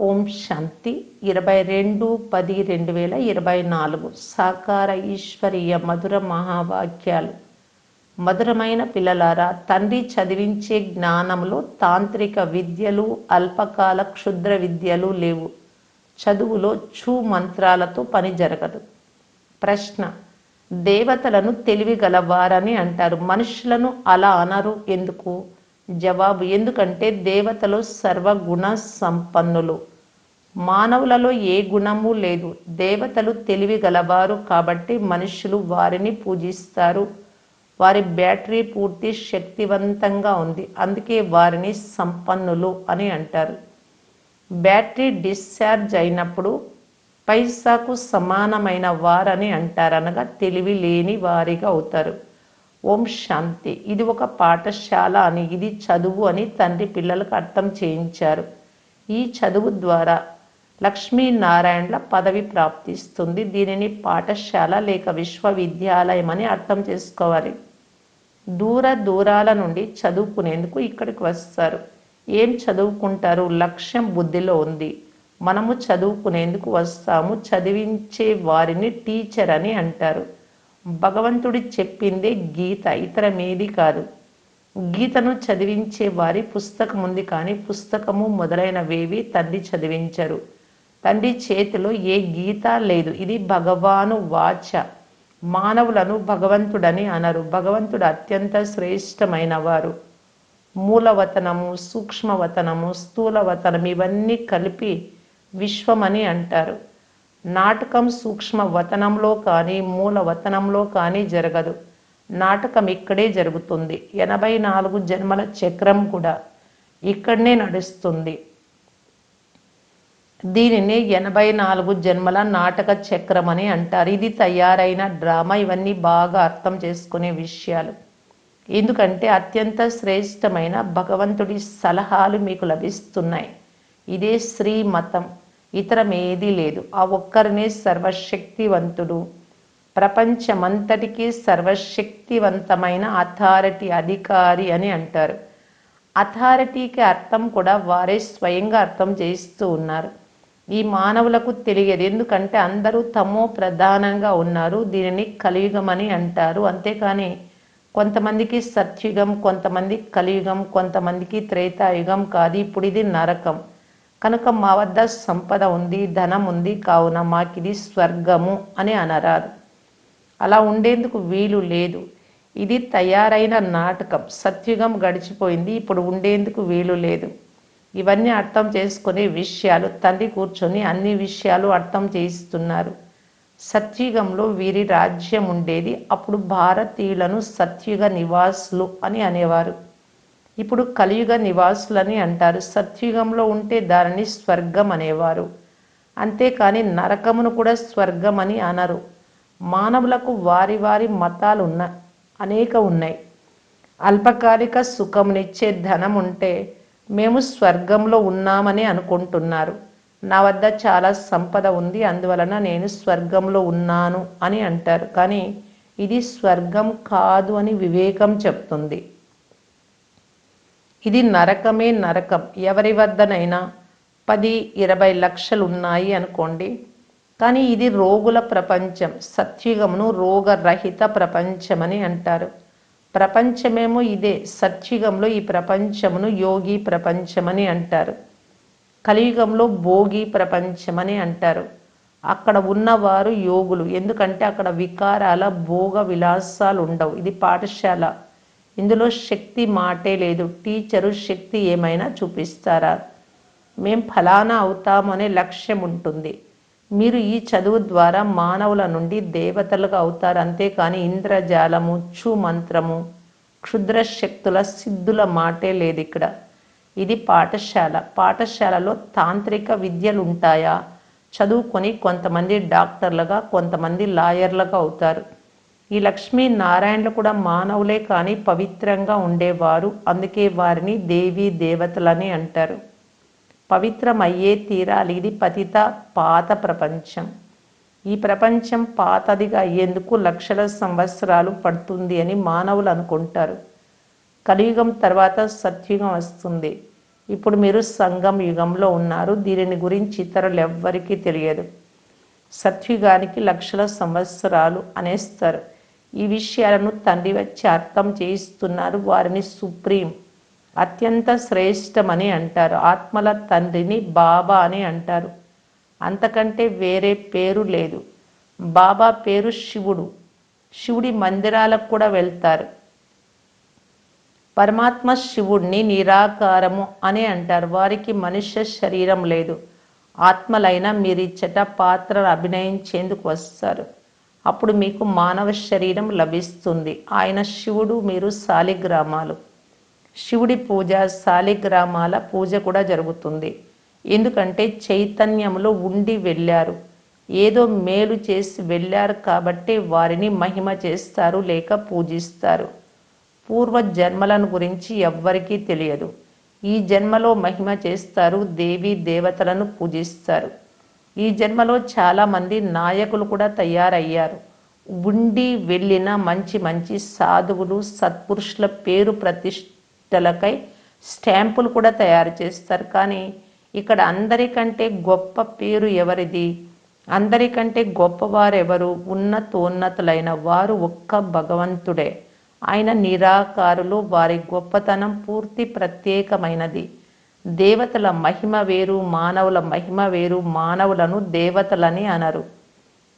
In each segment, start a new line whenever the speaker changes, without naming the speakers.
ఓం శాంతి 22/10/2024 సాకార ఈశ్వరీయ మధుర మహావాక్యాలు. మధురమైన పిల్లలారా, తండ్రి చదివించే జ్ఞానంలో తాంత్రిక విద్యలు, అల్పకాల క్షుద్ర విద్యలు లేవు. చదువులో ఛూ మంత్రాలతో పని జరగదు. ప్రశ్న: దేవతలను తెలివిగలవారని అంటారు, మనుషులను అలా అనరు ఎందుకు? జవాబు: ఎందుకంటే దేవతలు సర్వగుణ సంపన్నులు, మానవులలో ఏ గుణము లేదు. దేవతలు తెలివి గలవారు కాబట్టి మనుషులు వారిని పూజిస్తారు. వారి బ్యాటరీ పూర్తి శక్తివంతంగా ఉంది, అందుకే వారిని సంపన్నులు అని అంటారు. బ్యాటరీ డిశ్చార్జ్ అయినప్పుడు పైసాకు సమానమైన వారని అంటారు, అనగా తెలివి లేని వారిగా అవుతారు. ఓం శాంతి. ఇది ఒక పాఠశాల అని, ఇది చదువు అని తండ్రి పిల్లలకు అర్థం చేయించారు. ఈ చదువు ద్వారా లక్ష్మీనారాయణల పదవి ప్రాప్తిస్తుంది. దీనిని పాఠశాల లేక విశ్వవిద్యాలయం అని అర్థం చేసుకోవాలి. దూర దూరాల నుండి చదువుకునేందుకు ఇక్కడికి వస్తారు. ఏం చదువుకుంటారు? లక్ష్యం బుద్ధిలో ఉంది. మనము చదువుకునేందుకు వస్తాము. చదివించే వారిని టీచర్ అని అంటారు. భగవంతుడి చెప్పిందే గీత, ఇతరమేది కాదు. గీతను చదివించే వారి పుస్తకం ఉంది, కానీ పుస్తకము మొదలైనవేవి తండ్రి చదివించరు. తండ్రి చేతిలో ఏ గీత లేదు. ఇది భగవాను వాచ. మానవులను భగవంతుడని అనరు. భగవంతుడు అత్యంత శ్రేష్టమైన వారు. మూలవతనము, సూక్ష్మవతనము, స్థూలవతనం ఇవన్నీ కలిపి విశ్వమని అంటారు. నాటకం సూక్ష్మ వతనంలో కానీ మూల వతనంలో కానీ జరగదు. నాటకం ఇక్కడే జరుగుతుంది. 84 జన్మల చక్రం కూడా ఇక్కడనే నడుస్తుంది. దీనిని 84 జన్మల నాటక చక్రం అని అంటారు. ఇది తయారైన డ్రామా. ఇవన్నీ బాగా అర్థం చేసుకునే విషయాలు. ఎందుకంటే అత్యంత శ్రేష్టమైన భగవంతుడి సలహాలు మీకు లభిస్తున్నాయి. ఇదే శ్రీమతం, ఇతరమేదీ లేదు. ఆ ఒక్కరినే సర్వశక్తివంతుడు, ప్రపంచమంతటికీ సర్వశక్తివంతమైన అథారిటీ, అధికారి అని అంటారు. అథారిటీకి అర్థం కూడా వారే స్వయంగా అర్థం చేస్తూ ఉన్నారు. ఈ మానవులకు తెలియదు, ఎందుకంటే అందరూ తమో ప్రధానంగా ఉన్నారు. దీనిని కలియుగం అని అంటారు. అంతేకాని కొంతమందికి సత్యుగం, కొంతమంది కలియుగం, కొంతమందికి త్రేతాయుగం కాదు. ఇప్పుడు ఇది నరకం. కనుక మా వద్ద సంపద ఉంది, ధనం ఉంది, కావున మాకిది స్వర్గము అని అనరాదు. అలా ఉండేందుకు వీలు లేదు. ఇది తయారైన నాటకం. సత్యుగం గడిచిపోయింది, ఇప్పుడు ఉండేందుకు వీలు లేదు. ఇవన్నీ అర్థం చేసుకునే విషయాలు. తండ్రి కూర్చొని అన్ని విషయాలు అర్థం చేయిస్తున్నారు. సత్యుగంలో వీరి రాజ్యం ఉండేది. అప్పుడు భారతీయులను సత్యుగ నివాసులు అని అనేవారు. ఇప్పుడు కలియుగ నివాసులని అంటారు. సత్యుగంలో ఉంటే దానిని స్వర్గం అనేవారు. అంతేకాని నరకమును కూడా స్వర్గం అని అనరు. మానవులకు వారి వారి మతాలు అనేక ఉన్నాయి. అల్పకాలిక సుఖమునిచ్చే ధనం ఉంటే మేము స్వర్గంలో ఉన్నామని అనుకుంటున్నారు. నా వద్ద చాలా సంపద ఉంది, అందువలన నేను స్వర్గంలో ఉన్నాను అని అంటారు. కానీ ఇది స్వర్గం కాదు అని వివేకం చెప్తుంది. ఇది నరకమే నరకం. ఎవరి వద్దనైనా 10-20 లక్షలు ఉన్నాయి అనుకోండి, కానీ ఇది రోగుల ప్రపంచం. సత్యుగమును రోగరహిత ప్రపంచమని అంటారు. ప్రపంచమేమో ఇదే. సత్యుగంలో ఈ ప్రపంచమును యోగి ప్రపంచమని అంటారు. కలియుగంలో భోగి ప్రపంచమని అంటారు. అక్కడ ఉన్నవారు యోగులు, ఎందుకంటే అక్కడ వికారాల భోగ విలాసాలు ఉండవు. ఇది పాఠశాల. ఇందులో శక్తి మాటే లేదు. టీచరు శక్తి ఏమైనా చూపిస్తారా? మేం ఫలానా అవుతామనే లక్ష్యం ఉంటుంది. మీరు ఈ చదువు ద్వారా మానవుల నుండి దేవతలుగా అవుతారు. అంతేకాని ఇంద్రజాలము, ఛూ మంత్రము, క్షుద్ర శక్తుల సిద్ధుల మాటే లేదు ఇక్కడ. ఇది పాఠశాల. పాఠశాలలో తాంత్రిక విద్యలు ఉంటాయా? చదువుకొని కొంతమంది డాక్టర్లుగా, కొంతమంది లాయర్లుగా అవుతారు. ఈ లక్ష్మీనారాయణలు కూడా మానవులే, కానీ పవిత్రంగా ఉండేవారు. అందుకే వారిని దేవీ దేవతలని అంటారు. పవిత్రం అయ్యే తీరాలి. ఇది పతిత పాత ప్రపంచం. ఈ ప్రపంచం పాతదిగా అయ్యేందుకు లక్షల సంవత్సరాలు పడుతుంది అని మానవులు అనుకుంటారు. కలియుగం తర్వాత సత్యుగం వస్తుంది. ఇప్పుడు మీరు సంగం యుగంలో ఉన్నారు. దీనిని గురించి ఇతరులు ఎవ్వరికీ తెలియదు. సత్యుగానికి లక్షల సంవత్సరాలు అనేస్తారు. ఈ విషయాలను తండ్రి వచ్చి అర్థం చేయిస్తున్నారు. వారిని సుప్రీం, అత్యంత శ్రేష్టమని అంటారు. ఆత్మల తండ్రిని బాబా అని అంటారు. అంతకంటే వేరే పేరు లేదు. బాబా పేరు శివుడు. శివుడి మందిరాలకు కూడా వెళ్తారు. పరమాత్మ శివుడిని నిరాకారము అని అంటారు. వారికి మనుష్య శరీరం లేదు. ఆత్మలైన మీరిచ్చట పాత్రను అభినయించేందుకు వస్తారు. అప్పుడు మీకు మానవ శరీరం లభిస్తుంది. ఆయన శివుడు, మీరు శాలిగ్రామాలు. శివుడి పూజ, శాలిగ్రామాల పూజ కూడా జరుగుతుంది. ఎందుకంటే చైతన్యంలో ఉండి వెళ్ళారు. ఏదో మేలు చేసి వెళ్ళారు కాబట్టి వారిని మహిమ చేస్తారు లేక పూజిస్తారు. పూర్వ జన్మలను గురించి ఎవ్వరికీ తెలియదు. ఈ జన్మలో మహిమ చేస్తారు. దేవీ దేవతలను పూజిస్తారు. ఈ జన్మలో చాలామంది నాయకులు కూడా తయారయ్యారు. ఉండి వెళ్ళిన మంచి మంచి సాధువులు, సత్పురుషుల పేరు ప్రతిష్టలకై స్టాంపులు కూడా తయారు చేస్తారు. కానీ ఇక్కడ అందరికంటే గొప్ప పేరు ఎవరిది? అందరికంటే గొప్పవారెవరు? ఉన్నతోన్నతులైన వారు ఒక్క భగవంతుడే. ఆయన నిరాకారులు. వారి గొప్పతనం పూర్తి ప్రత్యేకమైనది. దేవతల మహిమ వేరు, మానవుల మహిమ వేరు. మానవులను దేవతలని అనరు.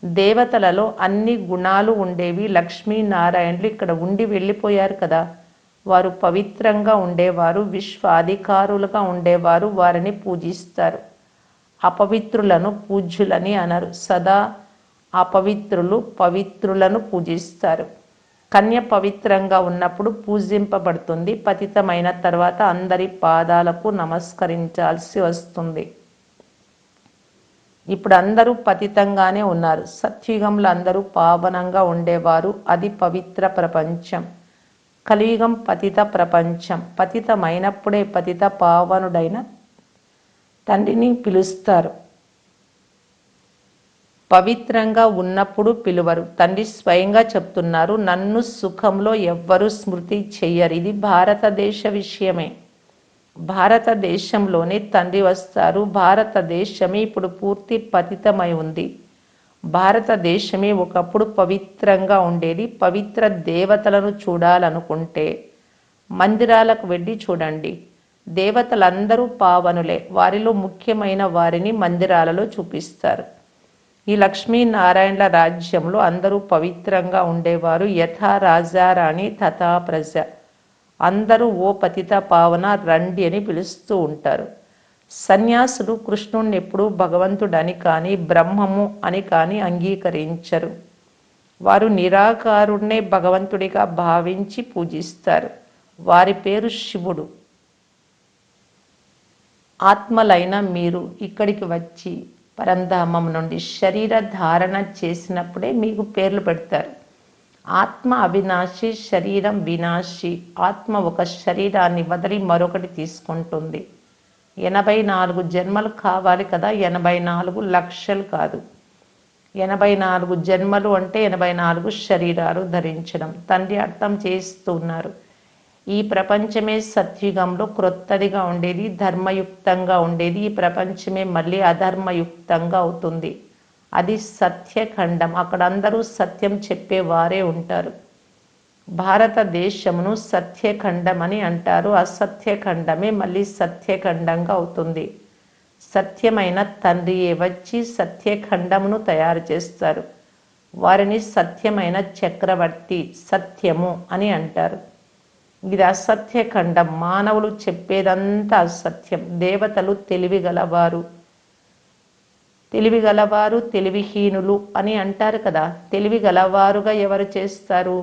దేవతలలో అన్ని గుణాలు ఉండేవి. లక్ష్మీనారాయణులు ఇక్కడ ఉండి వెళ్ళిపోయారు కదా. వారు పవిత్రంగా ఉండేవారు, విశ్వాధికారులుగా ఉండేవారు. వారిని పూజిస్తారు. అపవిత్రులను పూజ్యులని అనరు. సదా అపవిత్రులు పవిత్రులను పూజిస్తారు. కన్య పవిత్రంగా ఉన్నప్పుడు పూజింపబడుతుంది. పతితమైన తర్వాత అందరి పాదాలకు నమస్కరించాల్సి వస్తుంది. ఇప్పుడు అందరూ పతితంగానే ఉన్నారు. సత్యుగంలో అందరూ పావనంగా ఉండేవారు. అది పవిత్ర ప్రపంచం. కలియుగం పతిత ప్రపంచం. పతితమైనప్పుడే పతిత పావనుడైన తండ్రిని పిలుస్తారు. పవిత్రంగా ఉన్నప్పుడు పిలువరు. తండ్రి స్వయంగా చెప్తున్నారు, నన్ను సుఖంలో ఎవ్వరూ స్మృతి చెయ్యరు. ఇది భారతదేశ విషయమే. భారతదేశంలోనే తండ్రి వస్తారు. భారతదేశమే ఇప్పుడు పూర్తి పతితమై ఉంది. భారతదేశమే ఒకప్పుడు పవిత్రంగా ఉండేది. పవిత్ర దేవతలను చూడాలనుకుంటే మందిరాలకు వెళ్ళి చూడండి. దేవతలందరూ పావనులే. వారిలో ముఖ్యమైన వారిని మందిరాలలో చూపిస్తారు. ఈ లక్ష్మీనారాయణల రాజ్యంలో అందరూ పవిత్రంగా ఉండేవారు. యథా రాజారాణి తథా ప్రజ. అందరూ ఓ పతిత పావన రండి అని పిలుస్తూ ఉంటారు. సన్యాసులు కృష్ణుణ్ణి ఎప్పుడూ భగవంతుడని కానీ బ్రహ్మము అని కానీ అంగీకరించరు. వారు నిరాకారుణ్ణే భగవంతుడిగా భావించి పూజిస్తారు. వారి పేరు శివుడు. ఆత్మలైన మీరు ఇక్కడికి వచ్చి పరంధామం నుండి శరీర ధారణ చేసినప్పుడే మీకు పేర్లు పెడతారు. ఆత్మ అవినాశి, శరీరం వినాశి. ఆత్మ ఒక శరీరాన్ని వదిలి మరొకటి తీసుకుంటుంది. 84 జన్మలు కావాలి కదా. 84 లక్షలు కాదు. 84 జన్మలు అంటే 84 శరీరాలు ధరించడం. తండ్రి అర్థం చేస్తున్నారు. ఈ ప్రపంచమే సత్యుగంలో క్రొత్తదిగా ఉండేది, ధర్మయుక్తంగా ఉండేది. ఈ ప్రపంచమే మళ్ళీ అధర్మయుక్తంగా అవుతుంది. అది సత్యఖండం. అక్కడ అందరూ సత్యం చెప్పేవారే ఉంటారు. భారతదేశమును సత్యఖండం అని అంటారు. అసత్యఖండమే మళ్ళీ సత్యఖండంగా అవుతుంది. సత్యమైన తండ్రియే వచ్చి సత్యఖండమును తయారు చేస్తారు. వారిని సత్యమైన చక్రవర్తి, సత్యము అని అంటారు. ఇది అసత్యఖండం. మానవులు చెప్పేదంతా అసత్యం. దేవతలు తెలివిగలవారు, తెలివిహీనులు అని అంటారు కదా. తెలివిగలవారుగా ఎవరు చేస్తారు?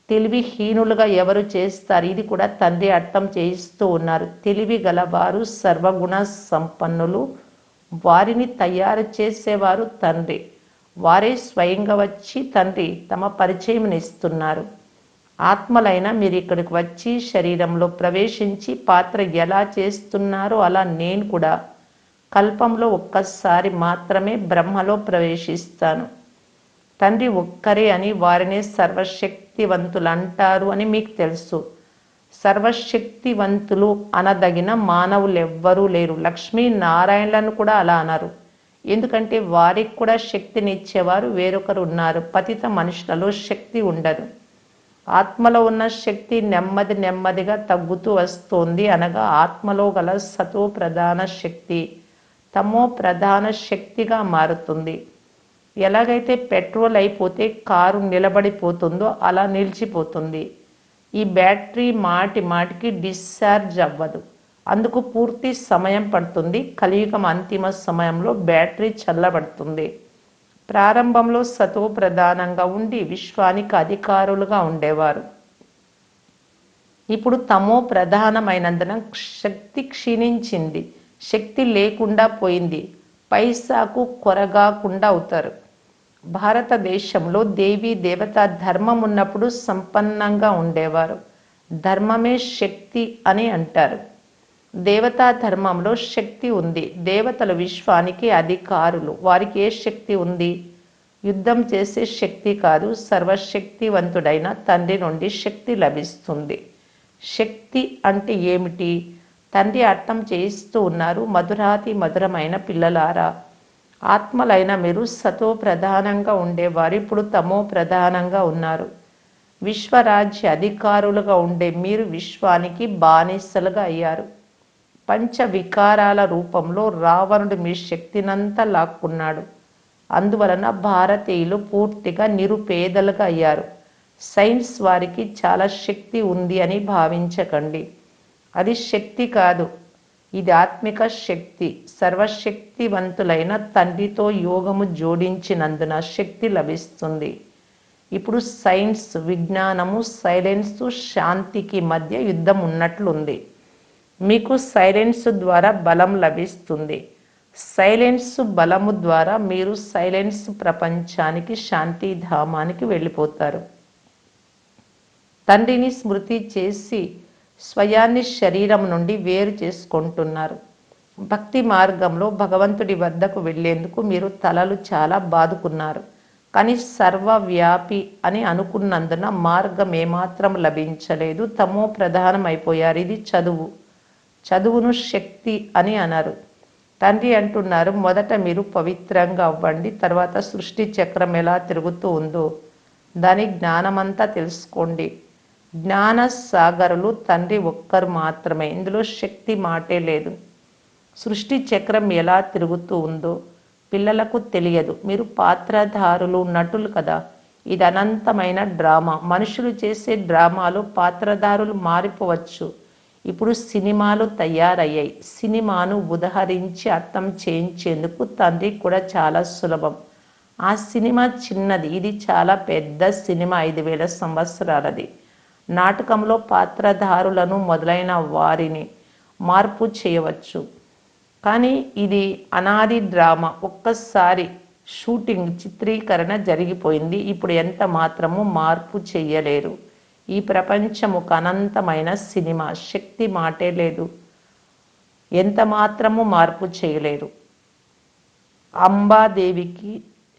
తెలివిహీనులుగా ఎవరు చేస్తారు? ఇది కూడా తండ్రి అర్థం చేయిస్తూ ఉన్నారు. తెలివిగలవారు సర్వగుణ సంపన్నులు. వారిని తయారు చేసేవారు తండ్రి. వారే స్వయంగా వచ్చి తండ్రి తమ పరిచయంనిస్తున్నారు. ఆత్మలైన మీరు ఇక్కడికి వచ్చి శరీరంలో ప్రవేశించి పాత్ర ఎలా చేస్తున్నారో అలా నేను కూడా కల్పంలో ఒక్కసారి మాత్రమే బ్రహ్మలో ప్రవేశిస్తాను. తండ్రి ఒక్కరే అని వారినే సర్వశక్తివంతులు అంటారు అని మీకు తెలుసు. సర్వశక్తివంతులు అనదగిన మానవులెవ్వరూ లేరు. లక్ష్మీనారాయణలను కూడా అలా అనరు. ఎందుకంటే వారికి కూడా శక్తినిచ్చేవారు వేరొకరు ఉన్నారు. పతిత మనుషులలో శక్తి ఉండదు. ఆత్మలో ఉన్న శక్తి నెమ్మది నెమ్మదిగా తగ్గుతూ వస్తోంది. అనగా ఆత్మలో గల సతో ప్రధాన శక్తి తమో ప్రధాన శక్తిగా మారుతుంది. ఎలాగైతే పెట్రోల్ అయిపోతే కారు నిలబడిపోతుందో అలా నిలిచిపోతుంది. ఈ బ్యాటరీ మాటి మాటికి డిశ్చార్జ్ అవ్వదు. అందుకు పూర్తి సమయం పడుతుంది. కలియుగం అంతిమ సమయంలో బ్యాటరీ చల్లబడుతుంది. ప్రారంభంలో సతో ప్రధానంగా ఉండి విశ్వానికి అధికారులుగా ఉండేవారు. ఇప్పుడు తమో ప్రధానమైనందున శక్తి క్షీణించింది. శక్తి లేకుండా పోయింది. పైసాకు కొరగాకుండా అవుతారు. భారతదేశంలో దేవీ దేవతా ధర్మం ఉన్నప్పుడు సంపన్నంగా ఉండేవారు. ధర్మమే శక్తి అని అంటారు. దేవతా ధర్మంలో శక్తి ఉంది. దేవతల విశ్వానికి అధికారులు. వారికి ఏ శక్తి ఉంది? యుద్ధం చేసే శక్తి కాదు. సర్వశక్తివంతుడైన తండ్రి నుండి శక్తి లభిస్తుంది. శక్తి అంటే ఏమిటి? తండ్రి అర్థం చేయిస్తూ ఉన్నారు. మధురాతి మధురమైన పిల్లలారా, ఆత్మలైన మీరు సతో ప్రధానంగా ఉండేవారు ఇప్పుడు తమో ప్రధానంగా ఉన్నారు. విశ్వరాజ్య అధికారులుగా ఉండే మీరు విశ్వానికి బానిసలుగా అయ్యారు. పంచ వికారాల రూపంలో రావణుడు మీ శక్తినంతా లాక్కున్నాడు. అందువలన భారతీయులు పూర్తిగా నిరుపేదలుగా అయ్యారు. సైన్స్ వారికి చాలా శక్తి ఉంది అని భావించకండి. అది శక్తి కాదు, ఇది ఆత్మిక శక్తి. సర్వశక్తివంతులైన తండ్రితో యోగము జోడించినందున శక్తి లభిస్తుంది. ఇప్పుడు సైన్స్, విజ్ఞానము, సైలెన్స్, శాంతికి మధ్య యుద్ధం ఉన్నట్లుంది. మీకు సైలెన్స్ ద్వారా బలం లభిస్తుంది. సైలెన్స్ బలము ద్వారా మీరు సైలెన్స్ ప్రపంచానికి, శాంతి ధామానికి వెళ్ళిపోతారు. తండ్రిని స్మృతి చేసి స్వయాన్ని శరీరం నుండి వేరు చేసుకుంటున్నారు. భక్తి మార్గంలో భగవంతుడి వద్దకు వెళ్ళేందుకు మీరు తలలు చాలా బాదుకున్నారు. కానీ సర్వవ్యాపి అని అనుకున్నందున మార్గం ఏమాత్రం లభించలేదు. తమో ప్రధానం అయిపోయారు. ఇది చదువును శక్తి అని అనరు. తండ్రి అంటున్నారు, మొదట మీరు పవిత్రంగా అవ్వండి. తర్వాత సృష్టి చక్రం ఎలా తిరుగుతూ ఉందో దాని జ్ఞానమంతా తెలుసుకోండి. జ్ఞాన సాగరులు తండ్రి ఒక్కరు మాత్రమే. ఇందులో శక్తి మాటే లేదు. సృష్టి చక్రం ఎలా తిరుగుతూ ఉందో పిల్లలకు తెలియదు. మీరు పాత్రధారులు, నటులు కదా. ఇది అనంతమైన డ్రామా. మనుషులు చేసే డ్రామాలో పాత్రధారులు మారిపోవచ్చు. ఇప్పుడు సినిమాలు తయారయ్యాయి. సినిమాను ఉదహరించి అర్థం చేయించేందుకు తండ్రి కూడా చాలా సులభం. ఆ సినిమా చిన్నది, ఇది చాలా పెద్ద సినిమా. 5000 సంవత్సరాలది. నాటకంలో పాత్రధారులను మొదలైన వారిని మార్పు చేయవచ్చు. కానీ ఇది అనాది డ్రామా. ఒక్కసారి షూటింగ్, చిత్రీకరణ జరిగిపోయింది. ఇప్పుడు ఎంత మాత్రము మార్పు చెయ్యలేరు. ఈ ప్రపంచం ఒక అనంతమైన సినిమా. శక్తి మాటే లేదు. ఎంత మాత్రము మార్పు చేయలేరు. అంబాదేవికి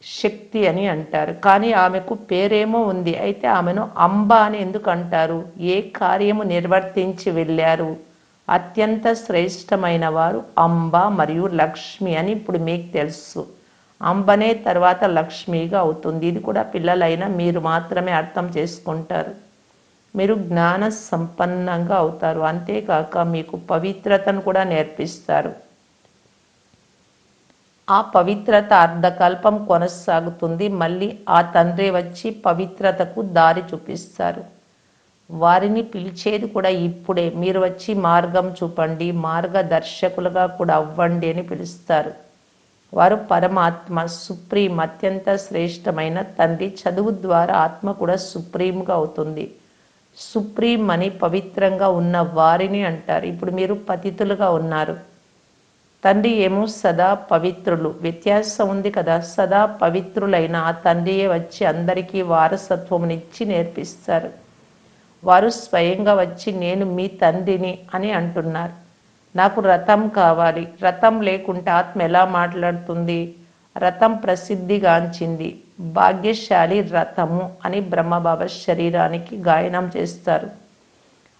శక్తి అని అంటారు, కానీ ఆమెకు పేరేమో ఉంది. అయితే ఆమెను అంబ అని ఎందుకు అంటారు? ఏ కార్యము నిర్వర్తించి వెళ్ళారు? అత్యంత శ్రేష్టమైన వారు అంబ మరియు లక్ష్మి అని ఇప్పుడు మీకు తెలుసు. అంబనే తర్వాత లక్ష్మిగా అవుతుంది. ఇది కూడా పిల్లలైన మీరు మాత్రమే అర్థం చేసుకుంటారు. మీరు జ్ఞాన సంపన్నంగా అవుతారు. అంతేకాక మీకు పవిత్రతను కూడా నేర్పిస్తారు. ఆ పవిత్రత అర్ధకల్పం కొనసాగుతుంది. మళ్ళీ ఆ తండ్రి వచ్చి పవిత్రతకు దారి చూపిస్తారు. వారిని పిలిచేది కూడా ఇప్పుడే. మీరు వచ్చి మార్గం చూపండి, మార్గదర్శకులుగా కూడా అవ్వండి అని పిలుస్తారు. వారు పరమాత్మ, సుప్రీం, అత్యంత శ్రేష్టమైన తండ్రి. చదువు ద్వారా ఆత్మ కూడా సుప్రీంగా అవుతుంది. సుప్రీం అని పవిత్రంగా ఉన్న వారిని అంటారు. ఇప్పుడు మీరు పతితులుగా ఉన్నారు. తండ్రి ఏమో సదా పవిత్రులు. వ్యత్యాసం ఉంది కదా. సదా పవిత్రులైన ఆ తండ్రియే వచ్చి అందరికీ వారసత్వమునిచ్చి నేర్పిస్తారు. వారు స్వయంగా వచ్చి నేను మీ తండ్రిని అని అంటున్నారు. నాకు రథం కావాలి. రథం లేకుంటే ఆత్మ ఎలా మాట్లాడుతుంది? రథం ప్రసిద్ధిగాంచింది. భాగ్యశాలి రథము అని బ్రహ్మబాబా శరీరానికి గాయనం చేస్తారు.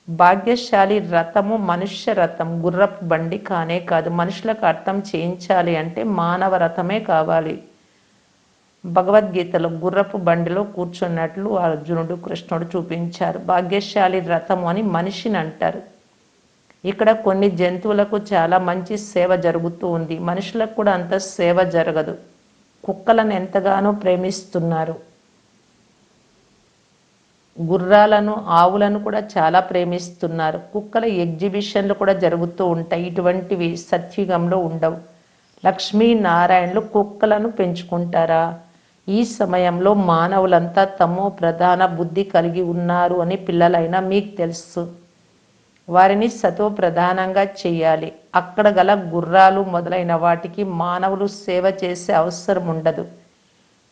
భాగ్యశాలి రథము మనుష్య రథం, గుర్రపు బండి కానే కాదు. మనుషులకు అర్థం చేయించాలి అంటే మానవ రథమే కావాలి. భగవద్గీతలో గుర్రపు బండిలో కూర్చున్నట్లు అర్జునుడు కృష్ణుడు చూపించారు. భాగ్యశాలి రథము అని మనిషిని అంటారు. ఇక్కడ కొన్ని జంతువులకు చాలా మంచి సేవ జరుగుతూ ఉంది. మనుషులకు కూడా అంత సేవ జరగదు. కుక్కలను ఎంతగానో ప్రేమిస్తున్నారు. గుర్రాలను, ఆవులను కూడా చాలా ప్రేమిస్తున్నారు. కుక్కల ఎగ్జిబిషన్లు కూడా జరుగుతూ ఉంటాయి. ఇటువంటివి సత్యుగంలో ఉండవు. లక్ష్మీనారాయణలు కుక్కలను పెంచుకుంటారా? ఈ సమయంలో మానవులంతా తమో ప్రధాన బుద్ధి కలిగి ఉన్నారు అని పిల్లలైనా మీకు తెలుసు. వారిని సతో ప్రధానంగా చెయ్యాలి. అక్కడ గల గుర్రాలు మొదలైన వాటికి మానవులు సేవ చేసే అవసరం ఉండదు.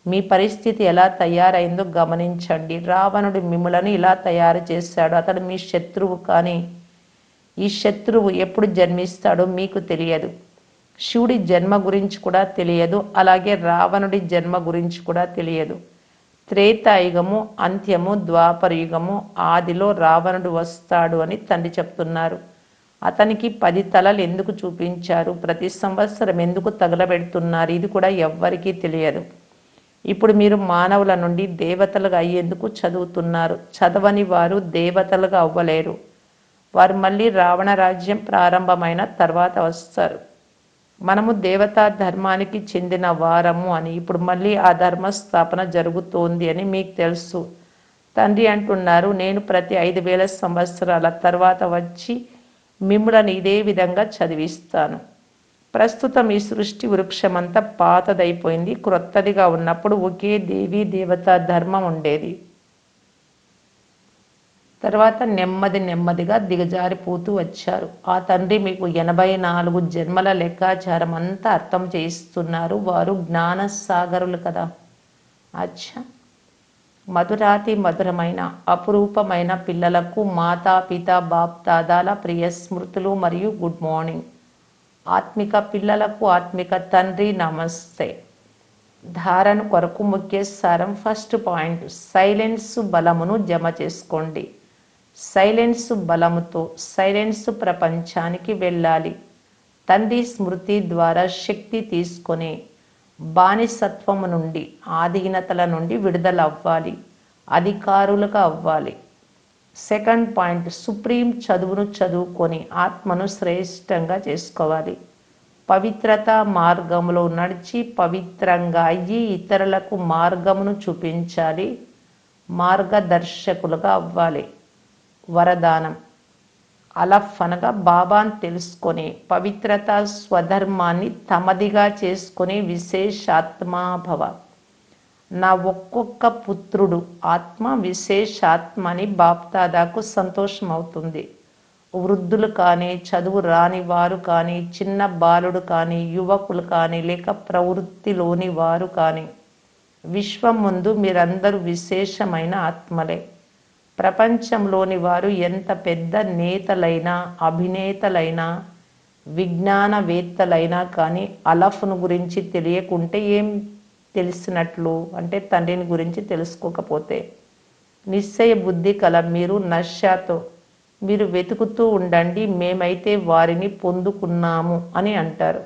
మీ పరిస్థితి ఎలా తయారైందో గమనించండి. రావణుడు మిమ్మలను ఇలా తయారు చేశాడు. అతడు మీ శత్రువు, కానీ ఈ శత్రువు ఎప్పుడు జన్మిస్తాడో మీకు తెలియదు. శివుడి జన్మ గురించి కూడా తెలియదు. అలాగే రావణుడి జన్మ గురించి కూడా తెలియదు. త్రేతాయుగము అంత్యము, ద్వాపరయుగము ఆదిలో రావణుడు వస్తాడు అని తండ్రి చెప్తున్నారు. అతనికి 10 తలలు ఎందుకు చూపించారు? ప్రతి సంవత్సరం ఎందుకు తగలబెడుతున్నారు? ఇది కూడా ఎవ్వరికీ తెలియదు. ఇప్పుడు మీరు మానవుల నుండి దేవతలుగా అయ్యేందుకు చదువుతున్నారు. చదవని వారు దేవతలుగా అవ్వలేరు. వారు మళ్ళీ రావణ రాజ్యం ప్రారంభమైన తర్వాత వస్తారు. మనము దేవతా ధర్మానికి చెందిన వారము అని, ఇప్పుడు మళ్ళీ ఆ ధర్మ స్థాపన జరుగుతోంది అని మీకు తెలుసు. తండ్రి అంటున్నారు, నేను ప్రతి 5000 సంవత్సరాల తర్వాత వచ్చి మిమ్ములను ఇదే విధంగా చదివిస్తాను. ప్రస్తుతం ఈ సృష్టి వృక్షమంతా పాతదైపోయింది. క్రొత్తదిగా ఉన్నప్పుడు ఒకే దేవీ దేవతా ధర్మం ఉండేది. తర్వాత నెమ్మదిగా దిగజారిపోతూ వచ్చారు. ఆ తండ్రి మీకు 84 జన్మల లెక్కాచారం అంతా అర్థం చేయిస్తున్నారు. వారు జ్ఞానసాగరులు కదా. అచ్చా, మధురాతి మధురమైన అపురూపమైన పిల్లలకు మాతాపిత బాప్దాదాల ప్రియ స్మృతులు మరియు గుడ్ మార్నింగ్. ఆత్మిక పిల్లలకు ఆత్మిక తండ్రి నమస్తే. ధారణ కొరకు ముఖ్య సారం. ఫస్ట్ పాయింట్, సైలెన్స్ బలమును జమ చేసుకోండి. సైలెన్స్ బలముతో సైలెన్స్ ప్రపంచానికి వెళ్ళాలి. తండ్రి స్మృతి ద్వారా శక్తి తీసుకొని బానిసత్వము నుండి, ఆధీనతల నుండి విడుదల అవ్వాలి. అధికారులుగా అవ్వాలి. సెకండ్ పాయింట్, సుప్రీం చదువును చదువుకొని ఆత్మను శ్రేష్టంగా చేసుకోవాలి. పవిత్రత మార్గంలో నడిచి పవిత్రంగా అయ్యి ఇతరులకు మార్గమును చూపించాలి. మార్గదర్శకులుగా అవ్వాలి. వరదానం, అలఫ్ అనగా బాబాను తెలుసుకొని పవిత్రత స్వధర్మాన్ని తమదిగా చేసుకొని విశేషాత్మాభవ. నా ఒక్కొక్క పుత్రుడు ఆత్మ విశేషాత్మ అని బాప్దాదాకు సంతోషం అవుతుంది. వృద్ధులు కానీ, చదువు రాని వారు కానీ, చిన్న బాలుడు కానీ, యువకులు కానీ, లేక ప్రవృత్తిలోని వారు కానీ, విశ్వం ముందు మీరందరూ విశేషమైన ఆత్మలే. ప్రపంచంలోని వారు ఎంత పెద్ద నేతలైనా, అభినేతలైనా, విజ్ఞానవేత్తలైనా కానీ అలఫ్ను గురించి తెలియకుంటే ఏం తెలిసినట్లు? అంటే తండ్రిని గురించి తెలుసుకోకపోతే. నిశ్చయ బుద్ధి కల మీరు నష్యాతో మీరు వెతుకుతూ ఉండండి, మేమైతే వారిని పొందుకున్నాము అని అంటారు.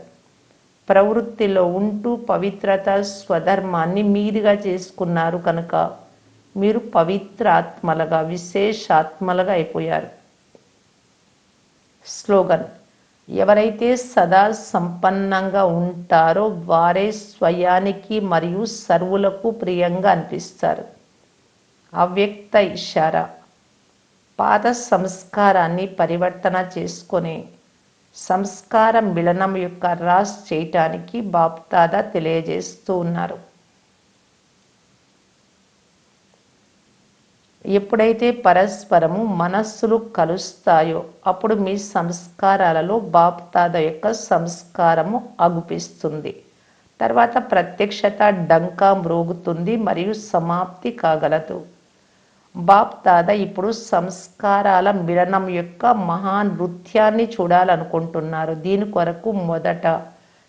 ప్రవృత్తిలో ఉంటూ పవిత్రత స్వధర్మాన్ని మీదిగా చేసుకున్నారు కనుక మీరు పవిత్ర ఆత్మలుగా, విశేషాత్మలుగా అయిపోయారు. స్లోగన్, ఎవరైతే సదా సంపన్నంగా ఉంటారో వారే స్వయానికి మరియు సర్వులకు ప్రియంగా అనిపిస్తారు. అవ్యక్త ఇషారా, పాత సంస్కారాన్ని పరివర్తన చేసుకొని సంస్కార మిళనం యొక్క రాస్ చేయటానికి బాప్దాదా తెలియజేస్తూ ఉన్నారు. ఎప్పుడైతే పరస్పరము మనస్సులు కలుస్తాయో అప్పుడు మీ సంస్కారాలలో బాప్దాదా యొక్క సంస్కారము అగుపిస్తుంది. తర్వాత ప్రత్యక్షత డంకా మ్రోగుతుంది మరియు సమాప్తి కాగలదు. బాప్దాదా ఇప్పుడు సంస్కారాల మిళనం యొక్క మహా నృత్యాన్ని చూడాలనుకుంటున్నారు. దీని కొరకు మొదట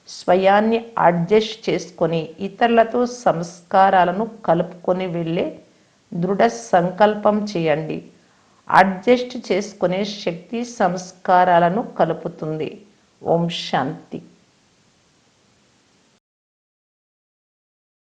స్వయాన్ని అడ్జస్ట్ చేసుకొని ఇతరులతో సంస్కారాలను కలుపుకొని వెళ్ళే దృఢ సంకల్పం చేయండి. అడ్జస్ట్ చేసుకునే శక్తి, సంస్కారాలను కలుపుతుంది. ఓం శాంతి.